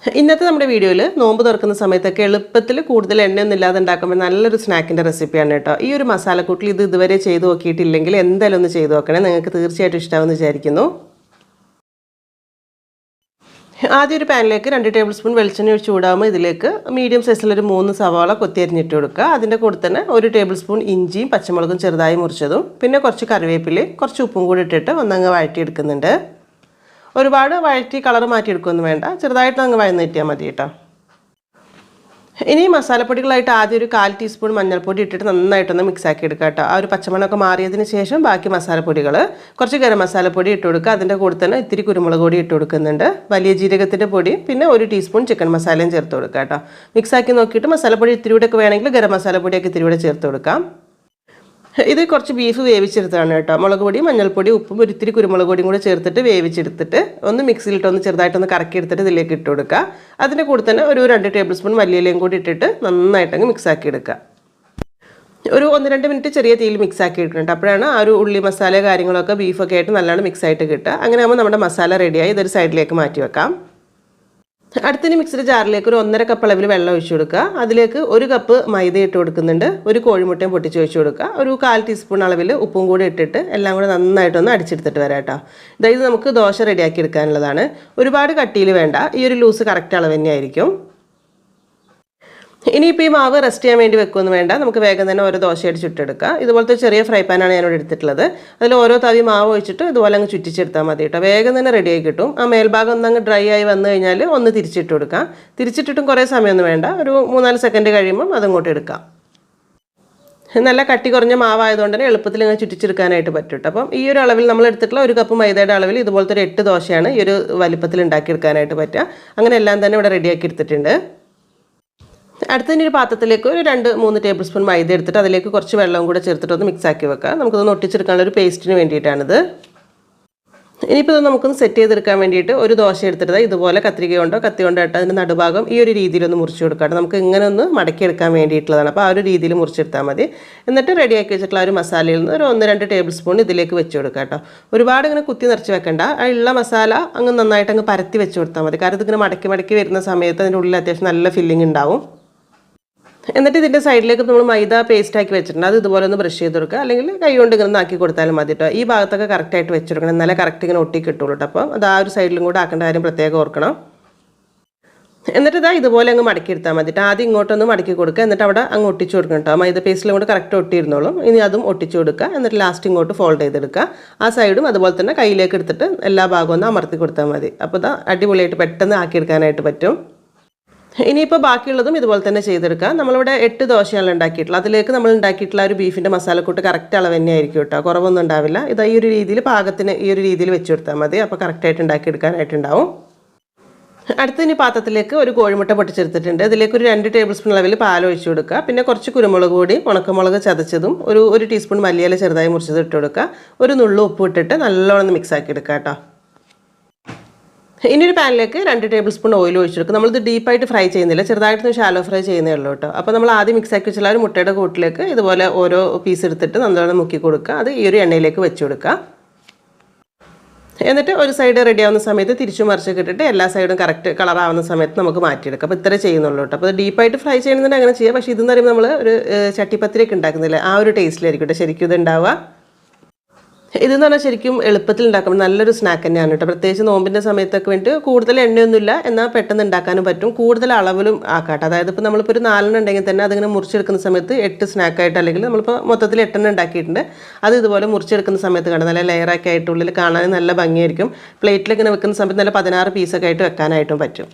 ഇന്നത്തെ നമ്മുടെ വീഡിയോയിൽ നോമ്പ് തുറക്കുന്ന സമയത്തൊക്കെ എളുപ്പത്തിൽ കൂടുതൽ എണ്ണയൊന്നും ഇല്ലാതെ ഉണ്ടാക്കുമ്പോൾ നല്ലൊരു സ്നാക്കിൻ്റെ റെസിപ്പിയാണ് കേട്ടോ. ഈ ഒരു മസാലക്കൂട്ടിൽ ഇത് ഇതുവരെ ചെയ്ത് നോക്കിയിട്ടില്ലെങ്കിൽ എന്തായാലും ഒന്ന് ചെയ്ത് നോക്കണേ, നിങ്ങൾക്ക് തീർച്ചയായിട്ടും ഇഷ്ടമാവുമെന്ന് വിചാരിക്കുന്നു. ആദ്യം ഒരു പാനിലേക്ക് 2 ടേബിൾ സ്പൂൺ വെളിച്ചെണ്ണ ഒഴിച്ച് ചൂടാകുമ്പോൾ ഇതിലേക്ക് മീഡിയം സൈസിലൊരു 3 സവാള കൊത്തിയരിഞ്ഞിട്ട് കൊടുക്കുക. അതിൻ്റെ കൂടെ തന്നെ 1 ടേബിൾ സ്പൂൺ ഇഞ്ചിയും പച്ചമുളകും ചെറുതായി മുറിച്ചതും പിന്നെ കുറച്ച് കറിവേപ്പിലയും കുറച്ച് ഉപ്പും കൂടി ഇട്ടിട്ട് ഒന്നങ്ങ് വഴറ്റിയെടുക്കുന്നുണ്ട്. ഒരുപാട് വഴറ്റി കളർ മാറ്റിയെടുക്കുകയൊന്നും വേണ്ട, ചെറുതായിട്ട് അങ്ങ് വഴന്ന് കിട്ടിയാൽ മതി കേട്ടോ. ഇനി മസാലപ്പൊടികളായിട്ട് ആദ്യം ഒരു 1/4 ടീസ്പൂൺ മഞ്ഞൾപ്പൊടി ഇട്ടിട്ട് നന്നായിട്ടൊന്ന് മിക്സ് ആക്കി എടുക്കുക കേട്ടോ. ആ ഒരു പച്ചമണമൊക്കെ മാറിയതിന് ശേഷം ബാക്കി മസാലപ്പൊടികൾ കുറച്ച് ഗരം മസാലപ്പൊടി ഇട്ട് കൊടുക്കുക. അതിൻ്റെ കൂടെ തന്നെ ഇത്തിരി കുരുമുളക് പൊടി ഇട്ട് കൊടുക്കുന്നുണ്ട്, വലിയ ജീരകത്തിൻ്റെ പൊടി പിന്നെ 1 ടീസ്പൂൺ ചിക്കൻ മസാലയും ചേർത്ത് കൊടുക്കുക കേട്ടോ. മിക്സാക്കി നോക്കിയിട്ട് മസാലപ്പൊടി ഇത്തിരി കൂടെ ഒക്കെ വേണമെങ്കിൽ ഗരം മസാലപ്പൊടിയൊക്കെ ഇത്തിരി കൂടെ ചേർത്ത് കൊടുക്കാം. ഇത് കുറച്ച് ബീഫ് വേവിച്ചെടുത്താണ് കേട്ടോ. മുളക് പൊടി, മഞ്ഞൾപ്പൊടി, ഉപ്പും ഒരു ഇത്തിരി കുരുമുളക് പൊടിയും കൂടെ ചേർത്തിട്ട് വേവിച്ചെടുത്തിട്ട് ഒന്ന് മിക്സിയിലിട്ടൊന്ന് ചെറുതായിട്ടൊന്ന് കറക്കി എടുത്തിട്ട് ഇതിലേക്ക് ഇട്ട് കൊടുക്കുക. അതിൻ്റെ കൂടെ തന്നെ ഒരു 2 ടേബിൾ സ്പൂൺ മല്ലിയിലയും കൂടി ഇട്ടിട്ട് നന്നായിട്ടങ്ങ് മിക്സാക്കി എടുക്കുക. ഒരു 1-2 മിനിറ്റ് ചെറിയ തീയിൽ മിക്സാക്കി എടുക്കുന്നുണ്ട്. അപ്പോഴാണ് ആ ഒരു ഉള്ളി മസാല കാര്യങ്ങളൊക്കെ ബീഫൊക്കെ ആയിട്ട് നല്ലോണം മിക്സായിട്ട് കിട്ടുക. അങ്ങനെ ആകുമ്പോൾ നമ്മുടെ മസാല റെഡിയായി ഇതൊരു സൈഡിലേക്ക് മാറ്റി വെക്കാം. അടുത്തിന് മിക്സിയുടെ ജാറിലേക്ക് ഒരു 1.5 കപ്പ് അളവിൽ വെള്ളം ഒഴിച്ചു കൊടുക്കുക. അതിലേക്ക് 1 കപ്പ് മൈദ ഇട്ട് കൊടുക്കുന്നുണ്ട്, ഒരു കോഴിമുട്ടയും പൊട്ടിച്ച് ഒഴിച്ചു കൊടുക്കുക. ഒരു 1/4 ടീസ്പൂൺ അളവിൽ ഉപ്പും കൂടി ഇട്ടിട്ട് എല്ലാം കൂടെ നന്നായിട്ടൊന്ന് അടിച്ചെടുത്തിട്ട് വരാം കേട്ടോ. ഇത് നമുക്ക് ദോശ റെഡിയാക്കി എടുക്കാനുള്ളതാണ്. ഒരുപാട് കട്ടിയിൽ വേണ്ട, ഈ ഒരു ലൂസ് കറക്റ്റ് അളവ് തന്നെയായിരിക്കും. ഇനിയിപ്പോൾ ഈ മാവ് റെസ്റ്റ് ചെയ്യാൻ വേണ്ടി വെക്കുകയൊന്നും വേണ്ട, നമുക്ക് വേഗം തന്നെ ഓരോ ദോശയായിട്ട് ചുട്ടെടുക്കുക. ഇതുപോലത്തെ ചെറിയ ഫ്രൈ പാനാണ് ഞാനിവിടെ എടുത്തിട്ടുള്ളത്. അതിൽ ഓരോ തവി മാവ് ഒഴിച്ചിട്ട് ഇതുപോലെ അങ്ങ് ചുറ്റിച്ചെടുത്താൽ മതി കേട്ടോ. വേഗം തന്നെ റെഡിയായി കിട്ടും. ആ മേൽഭാഗം ഒന്നങ്ങ് ഡ്രൈ ആയി വന്നു കഴിഞ്ഞാൽ ഒന്ന് തിരിച്ചിട്ട് കൊടുക്കാം. തിരിച്ചിട്ടിട്ടും കുറേ സമയമൊന്നും വേണ്ട, ഒരു 3-4 സെക്കൻഡ് കഴിയുമ്പം അതങ്ങോട്ട് എടുക്കാം. നല്ല കട്ടി കുറഞ്ഞ മാവായതുകൊണ്ട് തന്നെ എളുപ്പത്തിൽ ഇങ്ങനെ ചുറ്റിച്ചെടുക്കാനായിട്ട് പറ്റും കേട്ടോ. അപ്പം ഈ ഒരു അളവിൽ നമ്മൾ എടുത്തിട്ടുള്ള 1 കപ്പ് മൈദയുടെ അളവിൽ ഇതുപോലത്തെ ഒരു 8 ദോശയാണ് ഈ ഒരു വലിപ്പത്തിൽ ഉണ്ടാക്കിയെടുക്കാനായിട്ട് പറ്റുക. അങ്ങനെ എല്ലാം തന്നെ ഇവിടെ റെഡിയാക്കി എടുത്തിട്ടുണ്ട്. അടുത്തതിന് ഒരു പാത്രത്തിലേക്ക് ഒരു 2-3 ടേബിൾ സ്പൂൺ മൈദ എടുത്തിട്ട് അതിലേക്ക് കുറച്ച് വെള്ളവും കൂടെ ചേർത്തിട്ടൊന്ന് മിക്സ് ആക്കി വെക്കുക. നമുക്കൊന്ന് ഒട്ടിച്ചെടുക്കാനുള്ള ഒരു പേസ്റ്റിന് വേണ്ടിയിട്ടാണിത്. ഇനിയിപ്പോൾ ഇത് നമുക്കൊന്ന് സെറ്റ് ചെയ്തെടുക്കാൻ വേണ്ടിയിട്ട് ഒരു ദോശ എടുത്തിട്ട് ഇതുപോലെ കത്രിക കൊണ്ടോ കത്തി കൊണ്ടോ ഇട്ട് അതിൻ്റെ നടുഭാഗം ഈ ഒരു രീതിയിലൊന്ന് മുറിച്ച് കൊടുക്കാം. നമുക്ക് ഇങ്ങനെ ഒന്ന് മടക്കിയെടുക്കാൻ വേണ്ടിയിട്ടുള്ളതാണ്. അപ്പോൾ ആ ഒരു രീതിയിൽ മുറിച്ചെടുത്താൽ മതി. എന്നിട്ട് റെഡിയാക്കി വെച്ചിട്ടുള്ള ഒരു മസാലയിൽ നിന്ന് ഒരു 1-2 ടേബിൾ സ്പൂൺ ഇതിലേക്ക് വെച്ച് കൊടുക്കുക കേട്ടോ. ഒരുപാട് ഇങ്ങനെ കുത്തി നിറച്ച് വെക്കേണ്ട, ആ ഉള്ള മസാല അങ്ങ് നന്നായിട്ട് അങ്ങ് പരത്തി വെച്ച് കൊടുത്താൽ മതി. കാരണം ഇതിങ്ങനെ മടക്കി വരുന്ന സമയത്ത് അതിൻ്റെ ഉള്ളിൽ അത്യാവശ്യം നല്ല ഫില്ലിംഗ് ഉണ്ടാവും. എന്നിട്ട് ഇതിൻ്റെ സൈഡിലേക്ക് നമ്മൾ മൈദ പേസ്റ്റ് ആക്കി വെച്ചിട്ടുണ്ട്, അത് ഇതുപോലെ ഒന്ന് ബ്രഷ് ചെയ്ത് കൊടുക്കുക, അല്ലെങ്കിൽ കൈ കൊണ്ട് ഇങ്ങനെ ആക്കി കൊടുത്താലും മതി കേട്ടോ. ഈ ഭാഗത്തൊക്കെ കറക്റ്റായിട്ട് വെച്ച് കൊടുക്കണം, എന്നാലേ കറക്റ്റ് ഇങ്ങനെ ഒട്ടി കിട്ടുള്ളൂ കേട്ടോ. അപ്പോൾ അത് ആ ഒരു സൈഡിലും കൂടെ ആക്കേണ്ട കാര്യം പ്രത്യേകം ഓർക്കണം. എന്നിട്ട് ഇതുപോലെ അങ്ങ് മടക്കിയെടുത്താൽ മതി. ആദ്യം ഇങ്ങോട്ടൊന്ന് മടക്കി കൊടുക്കുക, എന്നിട്ട് അവിടെ അങ്ങ് ഒട്ടിച്ച് കൊടുക്കണം കേട്ടോ. മൈദ പേസ്റ്റിലും കൂടെ കറക്റ്റ് ഒട്ടിയിരുന്നോളും. ഇനി അതും ഒട്ടിച്ച് കൊടുക്കുക, എന്നിട്ട് ലാസ്റ്റ് ഇങ്ങോട്ട് ഫോൾഡ് ചെയ്തെടുക്കുക. ആ സൈഡും അതുപോലെ തന്നെ കയ്യിലേക്ക് എടുത്തിട്ട് എല്ലാ ഭാഗവും ഒന്ന് അമർത്തി കൊടുത്താൽ മതി. അപ്പോൾ അടിപൊളിയായിട്ട് പെട്ടെന്ന് ആക്കിയെടുക്കാനായിട്ട് പറ്റും. ഇനിയിപ്പോൾ ബാക്കിയുള്ളതും ഇതുപോലെ തന്നെ ചെയ്തെടുക്കാം. നമ്മളിവിടെ 8 ദോശയാണ് ഉണ്ടാക്കിയിട്ടുള്ളത്. അതിലേക്ക് നമ്മൾ ഉണ്ടാക്കിയിട്ടുള്ള ഒരു ബീഫിൻ്റെ മസാലക്കൂട്ട് കറക്റ്റ് അളവ് തന്നെ ആയിരിക്കും കേട്ടോ, കുറവൊന്നും ഉണ്ടാവില്ല. ഈ ഒരു രീതിയിൽ പാകത്തിന് ഈ ഒരു രീതിയിൽ വെച്ച് കൊടുത്താൽ മതി. അപ്പോൾ കറക്റ്റായിട്ട് ഉണ്ടാക്കിയെടുക്കാനായിട്ടുണ്ടാവും. അടുത്തതിന് പാത്രത്തിലേക്ക് ഒരു കോഴിമുട്ട പൊട്ടിച്ചെടുത്തിട്ടുണ്ട്. ഇതിലേക്ക് ഒരു 2 ടേബിൾ സ്പൂൺ അളവിൽ പാൽ ഒഴിച്ചു കൊടുക്കുക. പിന്നെ കുറച്ച് കുരുമുളക് പൊടി, ഉണക്കമുളക് ചതച്ചതും, ഒരു ടീസ്പൂൺ മല്ലിയില ചെറുതായി മുറിച്ചത് ഇട്ട് കൊടുക്കുക. ഒരു നുള്ളു ഉപ്പ് ഇട്ടിട്ട് നല്ലോണം മിക്സ് ആക്കി എടുക്കുക കേട്ടോ. ഇനി ഒരു പാനിലേക്ക് 2 ടേബിൾ സ്പൂൺ ഓയിൽ ഒഴിച്ചു കൊടുക്കുക. നമ്മളിത് ഡീപ്പായിട്ട് ഫ്രൈ ചെയ്യുന്നില്ല, ചെറുതായിട്ടൊന്ന് ഷാലോ ഫ്രൈ ചെയ്യുന്നേ ഉള്ളൂ കേട്ടോ. അപ്പോൾ നമ്മൾ ആദ്യം മിക്സ് ആക്കി വെച്ചുള്ള ഒരു മുട്ടയുടെ കൂട്ടിലേക്ക് ഇതുപോലെ ഓരോ പീസ് എടുത്തിട്ട് നല്ലോണം മുക്കി കൊടുക്കുക. അത് ഈ ഒരു എണ്ണയിലേക്ക് വെച്ച് കൊടുക്കുക. എന്നിട്ട് ഒരു സൈഡ് റെഡി ആവുന്ന സമയത്ത് തിരിച്ചു മറിച്ചൊക്കെ ഇട്ടിട്ട് എല്ലാ സൈഡും കറക്റ്റ് കളറാവുന്ന സമയത്ത് നമുക്ക് മാറ്റിയെടുക്കാം. അപ്പോൾ ഇത്ര ചെയ്യുന്നുള്ളൂ കേട്ടോ. അപ്പോൾ ഡീപ്പായിട്ട് ഫ്രൈ ചെയ്യണമെന്നുണ്ടെങ്കിൽ അങ്ങനെ ചെയ്യാം. പക്ഷേ ഇതെന്ന് പറയുമ്പോൾ നമ്മൾ ഒരു ചട്ടിപ്പത്തിരിയൊക്കെ ഉണ്ടാക്കുന്നില്ല, ആ ഒരു ടേസ്റ്റിലായിരിക്കും കേട്ടോ ശരിക്കും ഇത് ഉണ്ടാവുക. ഇതെന്ന് പറഞ്ഞാൽ ശരിക്കും എളുപ്പത്തിൽ ഉണ്ടാക്കാം, നല്ലൊരു സ്നാക്ക് തന്നെയാണ് കേട്ടോ. പ്രത്യേകിച്ച് നോമ്പിൻ്റെ സമയത്തൊക്കെ വേണ്ടിയിട്ട് കൂടുതൽ എണ്ണയൊന്നുമില്ല, എന്നാൽ പെട്ടെന്ന് ഉണ്ടാക്കാനും പറ്റും. കൂടുതൽ അളവിലും ആക്കാട്ടോ. അതായത് ഇപ്പോൾ നമ്മളിപ്പോൾ ഒരു 4 ഉണ്ടെങ്കിൽ തന്നെ അതിങ്ങനെ മുറിച്ചെടുക്കുന്ന സമയത്ത് 8 സ്നാക്കായിട്ട്, അല്ലെങ്കിൽ നമ്മളിപ്പോൾ മൊത്തത്തിൽ 8 ഉണ്ടാക്കിയിട്ടുണ്ട്, അത് ഇതുപോലെ മുറിച്ചെടുക്കുന്ന സമയത്ത് കാണാം നല്ല ലെയറൊക്കെ ആയിട്ട് ഉള്ളിൽ കാണാൻ നല്ല ഭംഗിയായിരിക്കും. പ്ലേറ്റിലേക്ക് ഇങ്ങനെ വെക്കുന്ന സമയത്ത് നല്ല 16 പീസൊക്കെ ആയിട്ട് വെക്കാനായിട്ടും പറ്റും.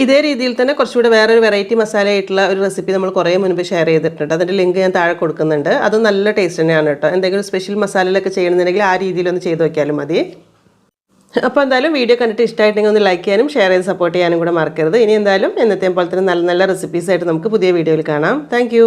ഇതേ രീതിയിൽ തന്നെ കുറച്ചുകൂടെ വേറൊരു വെറൈറ്റി മസാല ആയിട്ടുള്ള ഒരു റെസിപ്പി നമ്മൾ കുറേ മുൻപ് ഷെയർ ചെയ്തിട്ടുണ്ട്. അതിൻ്റെ ലിങ്ക് ഞാൻ താഴെ കൊടുക്കുന്നുണ്ട്. അത് നല്ല ടേസ്റ്റ് തന്നെയാണ് കേട്ടോ. എന്തെങ്കിലും സ്പെഷ്യൽ മസാലയിലൊക്കെ ചെയ്യണമെന്നുണ്ടെങ്കിൽ ആ രീതിയിലൊന്ന് ചെയ്ത് നോക്കിയാലും മതി. അപ്പോൾ എന്തായാലും വീഡിയോ കണ്ടിട്ട് ഇഷ്ടമായിട്ടുണ്ടെങ്കിൽ ഒന്ന് ലൈക്ക് ചെയ്യാനും ഷെയർ ചെയ്ത് സപ്പോർട്ട് ചെയ്യാനും കൂടെ മറക്കരുത്. ഇനി എന്തായാലും എന്നത്തെയും പോലെ തന്നെ നല്ല നല്ല റെസിപ്പീസായിട്ട് നമുക്ക് പുതിയ വീഡിയോയിൽ കാണാം. താങ്ക്